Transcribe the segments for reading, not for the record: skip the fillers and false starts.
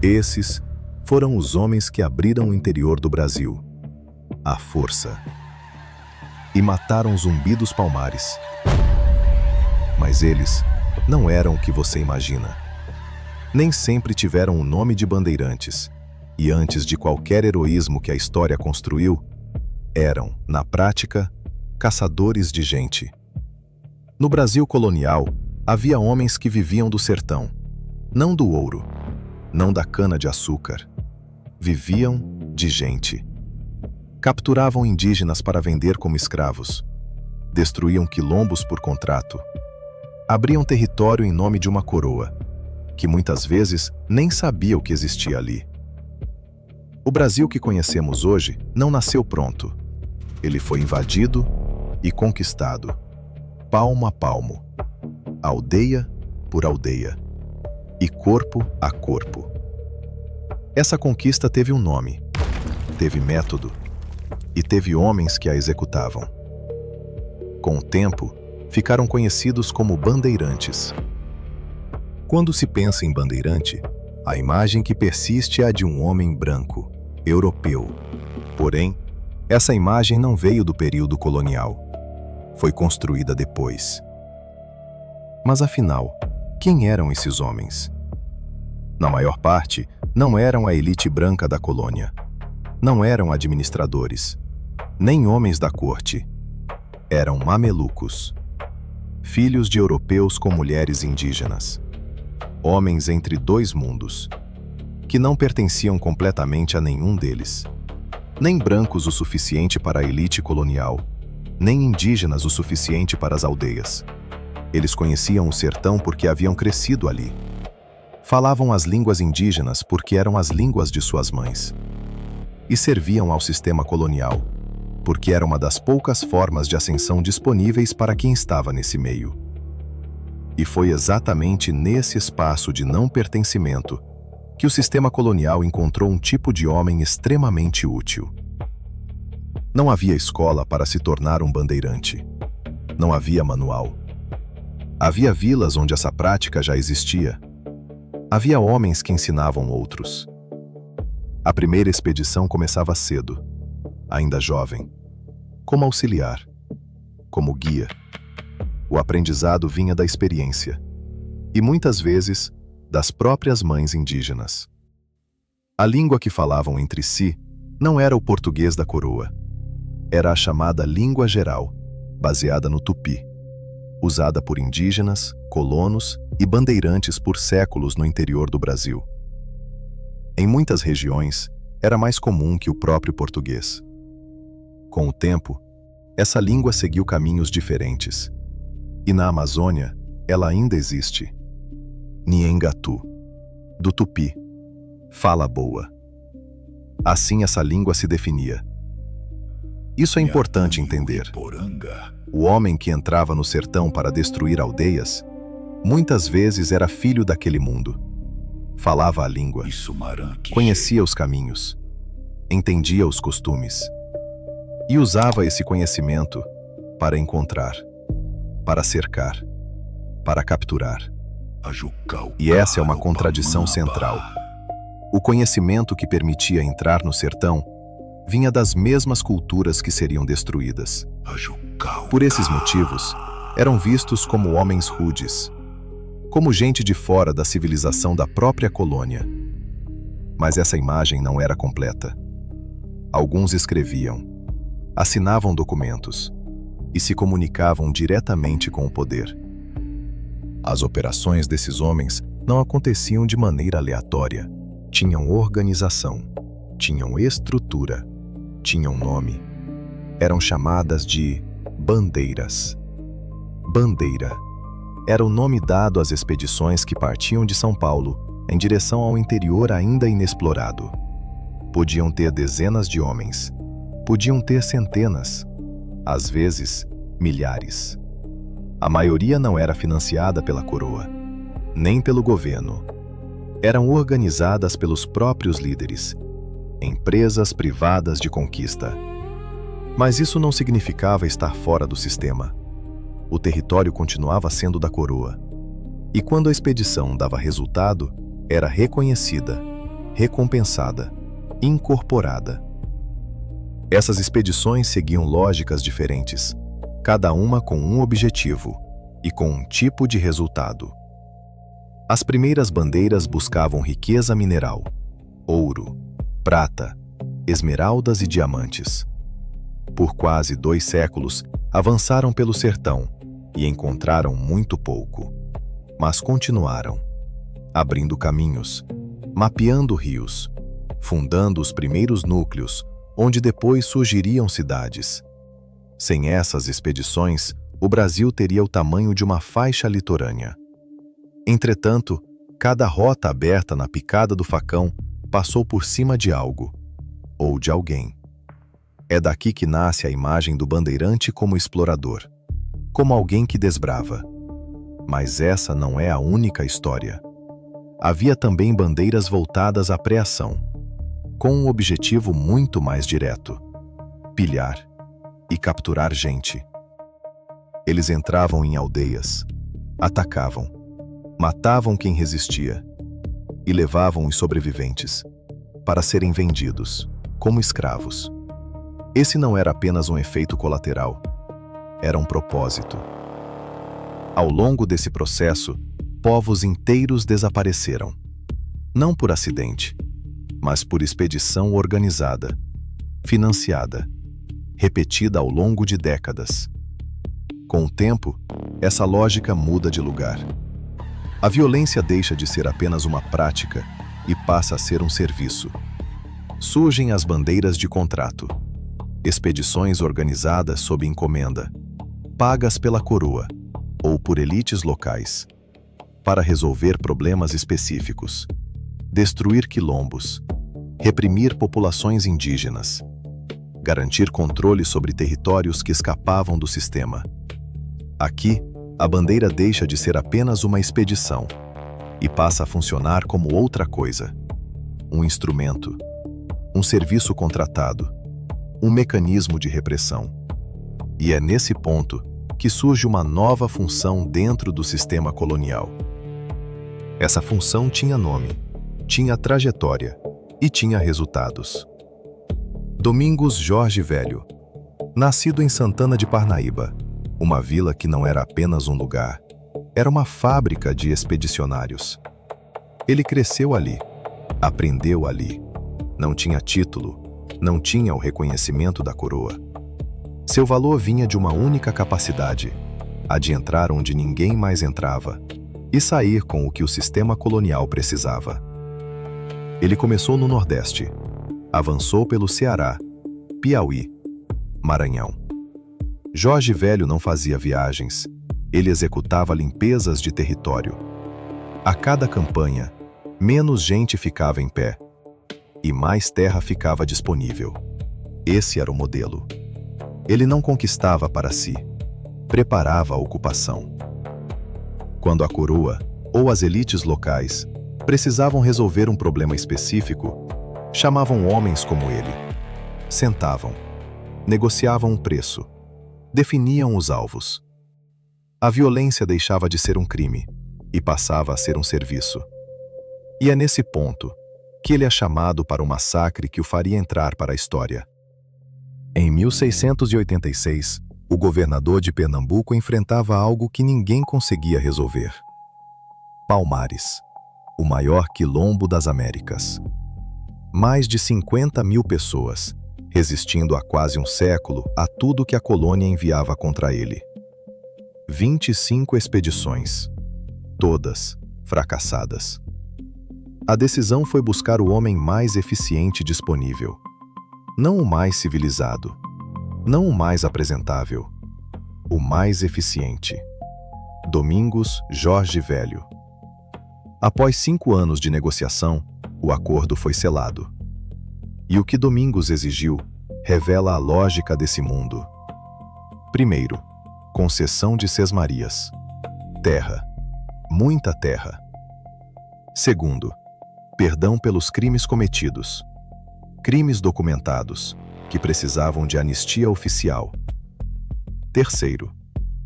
Esses foram os homens que abriram o interior do Brasil, à força, e mataram Zumbi dos Palmares. Mas eles não eram o que você imagina. Nem sempre tiveram o nome de bandeirantes, e antes de qualquer heroísmo que a história construiu, eram, na prática, caçadores de gente. No Brasil colonial, havia homens que viviam do sertão, não do ouro, não da cana-de-açúcar. Viviam de gente. Capturavam indígenas para vender como escravos. Destruíam quilombos por contrato. Abriam território em nome de uma coroa, que muitas vezes nem sabia o que existia ali. O Brasil que conhecemos hoje não nasceu pronto. Ele foi invadido e conquistado, palmo a palmo, aldeia por aldeia, e corpo a corpo. Essa conquista teve um nome, teve método, e teve homens que a executavam. Com o tempo, ficaram conhecidos como bandeirantes. Quando se pensa em bandeirante, a imagem que persiste é a de um homem branco, europeu. Porém, essa imagem não veio do período colonial. Foi construída depois. Mas afinal, quem eram esses homens? Na maior parte, não eram a elite branca da colônia. Não eram administradores, nem homens da corte. Eram mamelucos, filhos de europeus com mulheres indígenas. Homens entre dois mundos, que não pertenciam completamente a nenhum deles. Nem brancos o suficiente para a elite colonial, nem indígenas o suficiente para as aldeias. Eles conheciam o sertão porque haviam crescido ali. Falavam as línguas indígenas porque eram as línguas de suas mães. E serviam ao sistema colonial, porque era uma das poucas formas de ascensão disponíveis para quem estava nesse meio. E foi exatamente nesse espaço de não pertencimento que o sistema colonial encontrou um tipo de homem extremamente útil. Não havia escola para se tornar um bandeirante. Não havia manual. Havia vilas onde essa prática já existia. Havia homens que ensinavam outros. A primeira expedição começava cedo, ainda jovem, como auxiliar, como guia. O aprendizado vinha da experiência, e muitas vezes, das próprias mães indígenas. A língua que falavam entre si não era o português da coroa. Era a chamada língua geral, baseada no tupi, usada por indígenas, colonos e bandeirantes por séculos no interior do Brasil. Em muitas regiões, era mais comum que o próprio português. Com o tempo, essa língua seguiu caminhos diferentes. E na Amazônia, ela ainda existe. Nhengatu, do tupi, fala boa. Assim essa língua se definia. Isso é importante entender. O homem que entrava no sertão para destruir aldeias, muitas vezes era filho daquele mundo. Falava a língua, conhecia os caminhos, entendia os costumes, e usava esse conhecimento para encontrar, para cercar, para capturar. E essa é uma contradição central. O conhecimento que permitia entrar no sertão vinha das mesmas culturas que seriam destruídas. Por esses motivos, eram vistos como homens rudes, como gente de fora da civilização da própria colônia. Mas essa imagem não era completa. Alguns escreviam, assinavam documentos e se comunicavam diretamente com o poder. As operações desses homens não aconteciam de maneira aleatória. Tinham organização, tinham estrutura, tinham nome. Eram chamadas de bandeiras. Bandeira era o nome dado às expedições que partiam de São Paulo em direção ao interior ainda inexplorado. Podiam ter dezenas de homens, podiam ter centenas, às vezes milhares. A maioria não era financiada pela coroa, nem pelo governo. Eram organizadas pelos próprios líderes, empresas privadas de conquista. Mas isso não significava estar fora do sistema. O território continuava sendo da coroa. E quando a expedição dava resultado, era reconhecida, recompensada, incorporada. Essas expedições seguiam lógicas diferentes, cada uma com um objetivo e com um tipo de resultado. As primeiras bandeiras buscavam riqueza mineral, ouro, prata, esmeraldas e diamantes. Por quase 2 séculos, avançaram pelo sertão e encontraram muito pouco. Mas continuaram, abrindo caminhos, mapeando rios, fundando os primeiros núcleos, onde depois surgiriam cidades. Sem essas expedições, o Brasil teria o tamanho de uma faixa litorânea. Entretanto, cada rota aberta na picada do facão passou por cima de algo, ou de alguém. É daqui que nasce a imagem do bandeirante como explorador, como alguém que desbrava. Mas essa não é a única história. Havia também bandeiras voltadas à preação, com um objetivo muito mais direto: pilhar e capturar gente. Eles entravam em aldeias, atacavam, matavam quem resistia e levavam os sobreviventes para serem vendidos como escravos. Esse não era apenas um efeito colateral, era um propósito. Ao longo desse processo, povos inteiros desapareceram, não por acidente, mas por expedição organizada, financiada, repetida ao longo de décadas. Com o tempo, essa lógica muda de lugar. A violência deixa de ser apenas uma prática e passa a ser um serviço. Surgem as bandeiras de contrato, expedições organizadas sob encomenda, pagas pela coroa ou por elites locais, para resolver problemas específicos, destruir quilombos, reprimir populações indígenas, garantir controle sobre territórios que escapavam do sistema. Aqui, a bandeira deixa de ser apenas uma expedição e passa a funcionar como outra coisa: um instrumento, um serviço contratado, um mecanismo de repressão. E é nesse ponto que surge uma nova função dentro do sistema colonial. Essa função tinha nome, tinha trajetória e tinha resultados. Domingos Jorge Velho, nascido em Santana de Parnaíba, uma vila que não era apenas um lugar, era uma fábrica de expedicionários. Ele cresceu ali, aprendeu ali, não tinha título, não tinha o reconhecimento da coroa. Seu valor vinha de uma única capacidade: a de entrar onde ninguém mais entrava e sair com o que o sistema colonial precisava. Ele começou no Nordeste, avançou pelo Ceará, Piauí, Maranhão. Jorge Velho não fazia viagens, ele executava limpezas de território. A cada campanha, menos gente ficava em pé e mais terra ficava disponível. Esse era o modelo. Ele não conquistava para si, preparava a ocupação. Quando a coroa ou as elites locais precisavam resolver um problema específico, chamavam homens como ele. Sentavam, negociavam um preço, definiam os alvos. A violência deixava de ser um crime e passava a ser um serviço. E é nesse ponto que ele é chamado para o massacre que o faria entrar para a história. Em 1686, o governador de Pernambuco enfrentava algo que ninguém conseguia resolver: Palmares, o maior quilombo das Américas. Mais de 50.000 pessoas, resistindo há quase um século a tudo que a colônia enviava contra ele. 25 expedições, todas fracassadas. A decisão foi buscar o homem mais eficiente disponível. Não o mais civilizado, não o mais apresentável, o mais eficiente. Domingos Jorge Velho. Após 5 anos de negociação, o acordo foi selado. E o que Domingos exigiu revela a lógica desse mundo. Primeiro, concessão de sesmarias. Terra. Muita terra. Segundo, perdão pelos crimes cometidos. Crimes documentados, que precisavam de anistia oficial. Terceiro,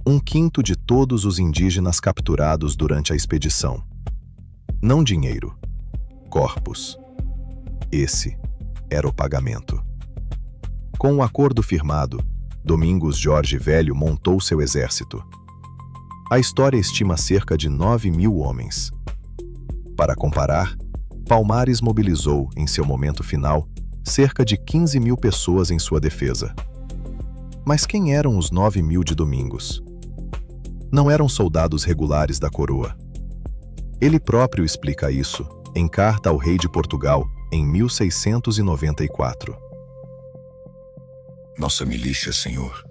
1/5 de todos os indígenas capturados durante a expedição. Não dinheiro, corpos, Esse era o pagamento. Com um acordo firmado, Domingos Jorge Velho montou seu exército. A história estima cerca de 9.000 homens. Para comparar, Palmares mobilizou, em seu momento final, cerca de 15.000 pessoas em sua defesa. Mas quem eram os 9.000 de Domingos? Não eram soldados regulares da coroa. Ele próprio explica isso em carta ao rei de Portugal, em 1694. Nossa milícia, senhor,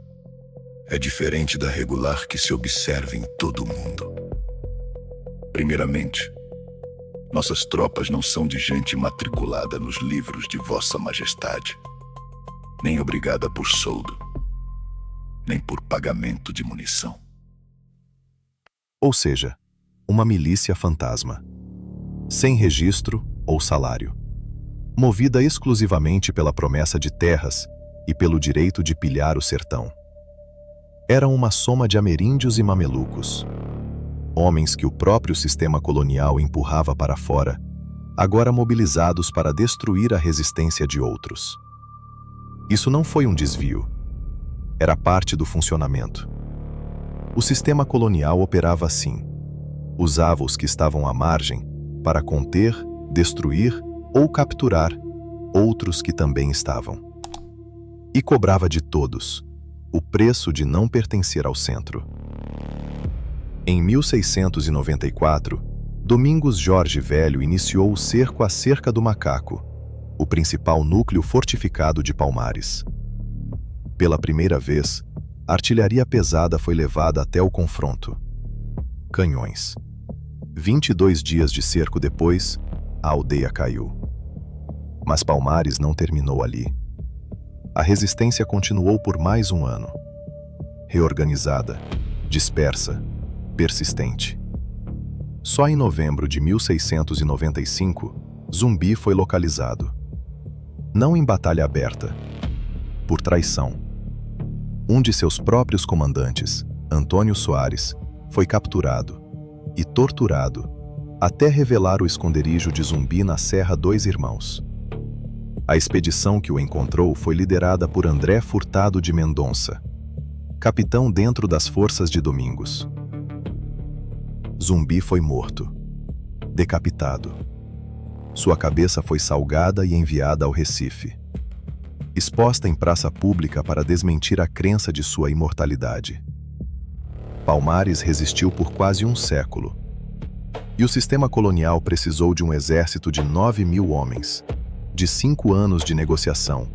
é diferente da regular que se observa em todo o mundo. Primeiramente, nossas tropas não são de gente matriculada nos livros de Vossa Majestade, nem obrigada por soldo, nem por pagamento de munição. Ou seja, uma milícia fantasma, sem registro ou salário, movida exclusivamente pela promessa de terras e pelo direito de pilhar o sertão. Eram uma soma de ameríndios e mamelucos, homens que o próprio sistema colonial empurrava para fora, agora mobilizados para destruir a resistência de outros. Isso não foi um desvio, era parte do funcionamento. O sistema colonial operava assim: usava os que estavam à margem para conter, destruir ou capturar outros que também estavam. E cobrava de todos o preço de não pertencer ao centro. Em 1694, Domingos Jorge Velho iniciou o cerco à Cerca do Macaco, o principal núcleo fortificado de Palmares. Pela primeira vez, a artilharia pesada foi levada até o confronto. Canhões. 22 dias de cerco depois, a aldeia caiu. Mas Palmares não terminou ali. A resistência continuou por mais um ano. Reorganizada, dispersa, persistente. Só em novembro de 1695, Zumbi foi localizado. Não em batalha aberta, por traição. Um de seus próprios comandantes, Antônio Soares, foi capturado e torturado até revelar o esconderijo de Zumbi na Serra Dois Irmãos. A expedição que o encontrou foi liderada por André Furtado de Mendonça, capitão dentro das forças de Domingos. Zumbi foi morto, decapitado. Sua cabeça foi salgada e enviada ao Recife, exposta em praça pública para desmentir a crença de sua imortalidade. Palmares resistiu por quase um século, e o sistema colonial precisou de um exército de 9.000 homens, de 5 anos de negociação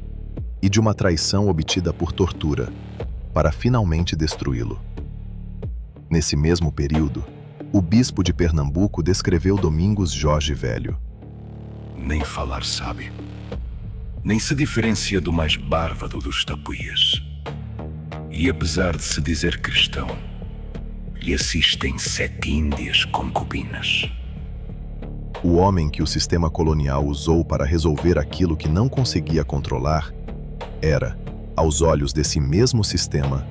e de uma traição obtida por tortura, para finalmente destruí-lo. Nesse mesmo período, o bispo de Pernambuco descreveu Domingos Jorge Velho. Nem falar sabe, nem se diferencia do mais bárbaro dos tapuias. E apesar de se dizer cristão, lhe assistem 7 índias concubinas. O homem que o sistema colonial usou para resolver aquilo que não conseguia controlar era, aos olhos desse mesmo sistema,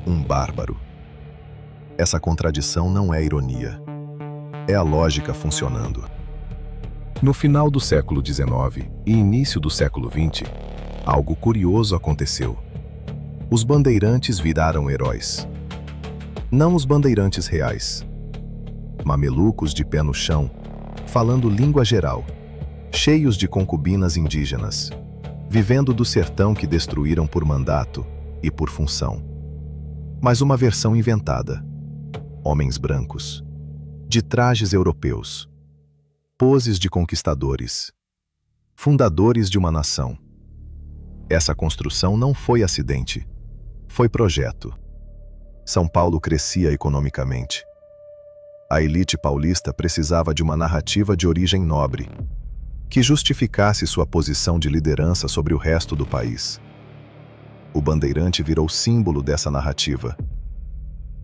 um bárbaro. Essa contradição não é ironia. É a lógica funcionando. No final do século XIX e início do século XX, algo curioso aconteceu. Os bandeirantes viraram heróis. Não os bandeirantes reais. Mamelucos de pé no chão, falando língua geral, cheios de concubinas indígenas, vivendo do sertão que destruíram por mandato e por função. Mas uma versão inventada. Homens brancos, de trajes europeus, poses de conquistadores, fundadores de uma nação. Essa construção não foi acidente, foi projeto. São Paulo crescia economicamente. A elite paulista precisava de uma narrativa de origem nobre, que justificasse sua posição de liderança sobre o resto do país. O bandeirante virou símbolo dessa narrativa.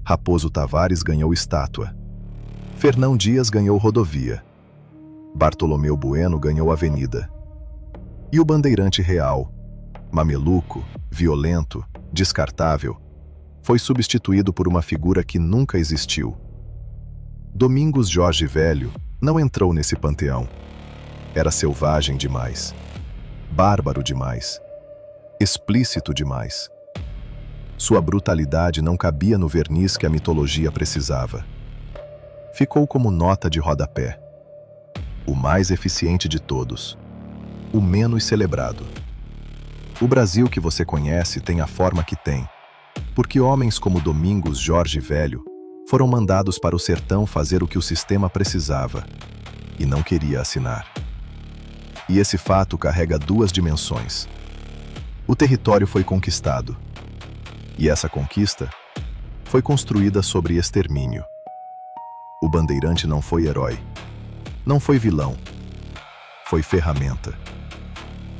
Raposo Tavares ganhou estátua. Fernão Dias ganhou rodovia. Bartolomeu Bueno ganhou avenida. E o bandeirante real, mameluco, violento, descartável, foi substituído por uma figura que nunca existiu. Domingos Jorge Velho não entrou nesse panteão. Era selvagem demais. bárbaro demais, explícito demais. Sua brutalidade não cabia no verniz que a mitologia precisava. Ficou como nota de rodapé. O mais eficiente de todos. O menos celebrado. O Brasil que você conhece tem a forma que tem, porque homens como Domingos Jorge Velho foram mandados para o sertão fazer o que o sistema precisava e não queria assinar. E esse fato carrega duas dimensões. O território foi conquistado. E essa conquista foi construída sobre extermínio. O bandeirante não foi herói, não foi vilão, foi ferramenta.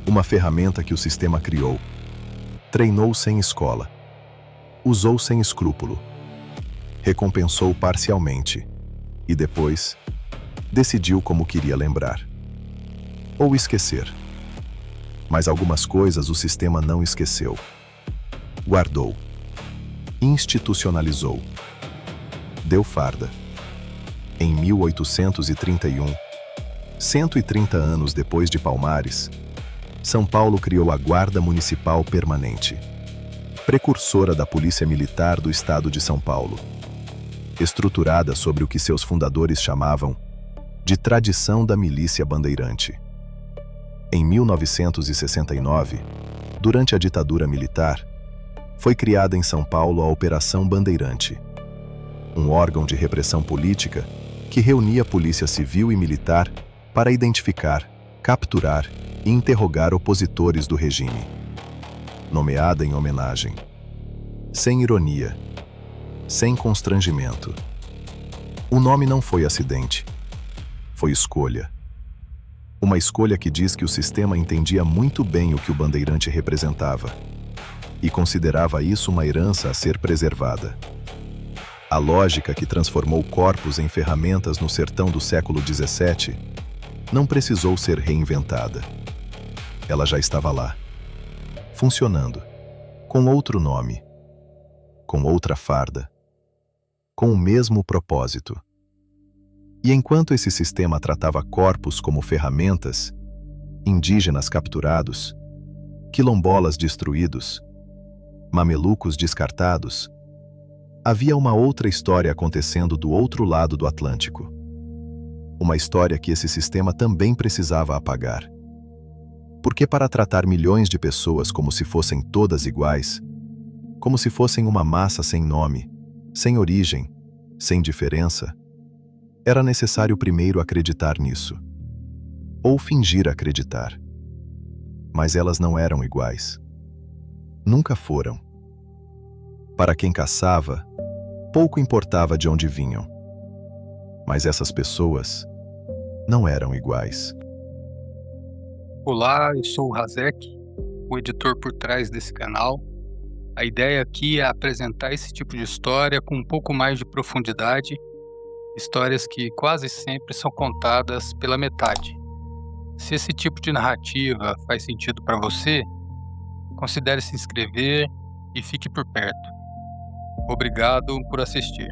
Uma ferramenta que o sistema criou, treinou sem escola, usou sem escrúpulo, recompensou parcialmente e depois decidiu como queria lembrar. Ou esquecer. Mas algumas coisas o sistema não esqueceu. Guardou. Institucionalizou. Deu farda. Em 1831, 130 anos depois de Palmares, São Paulo criou a Guarda Municipal Permanente, precursora da Polícia Militar do Estado de São Paulo, estruturada sobre o que seus fundadores chamavam de tradição da milícia bandeirante. Em 1969, durante a ditadura militar, foi criada em São Paulo a Operação Bandeirante, um órgão de repressão política que reunia a polícia civil e militar para identificar, capturar e interrogar opositores do regime. Nomeada em homenagem. Sem ironia. Sem constrangimento. O nome não foi acidente. Foi escolha. Uma escolha que diz que o sistema entendia muito bem o que o bandeirante representava e considerava isso uma herança a ser preservada. A lógica que transformou corpos em ferramentas no sertão do século XVII não precisou ser reinventada. Ela já estava lá, funcionando, com outro nome, com outra farda, com o mesmo propósito. E enquanto esse sistema tratava corpos como ferramentas, indígenas capturados, quilombolas destruídos, mamelucos descartados, havia uma outra história acontecendo do outro lado do Atlântico. Uma história que esse sistema também precisava apagar. Porque para tratar milhões de pessoas como se fossem todas iguais, como se fossem uma massa sem nome, sem origem, sem diferença, era necessário primeiro acreditar nisso. Ou fingir acreditar. Mas elas não eram iguais. Nunca foram. Para quem caçava, pouco importava de onde vinham. Mas essas pessoas não eram iguais. Olá, eu sou o Razek, o editor por trás desse canal. A ideia aqui é apresentar esse tipo de história com um pouco mais de profundidade, histórias que quase sempre são contadas pela metade. Se esse tipo de narrativa faz sentido para você, considere se inscrever e fique por perto. Obrigado por assistir.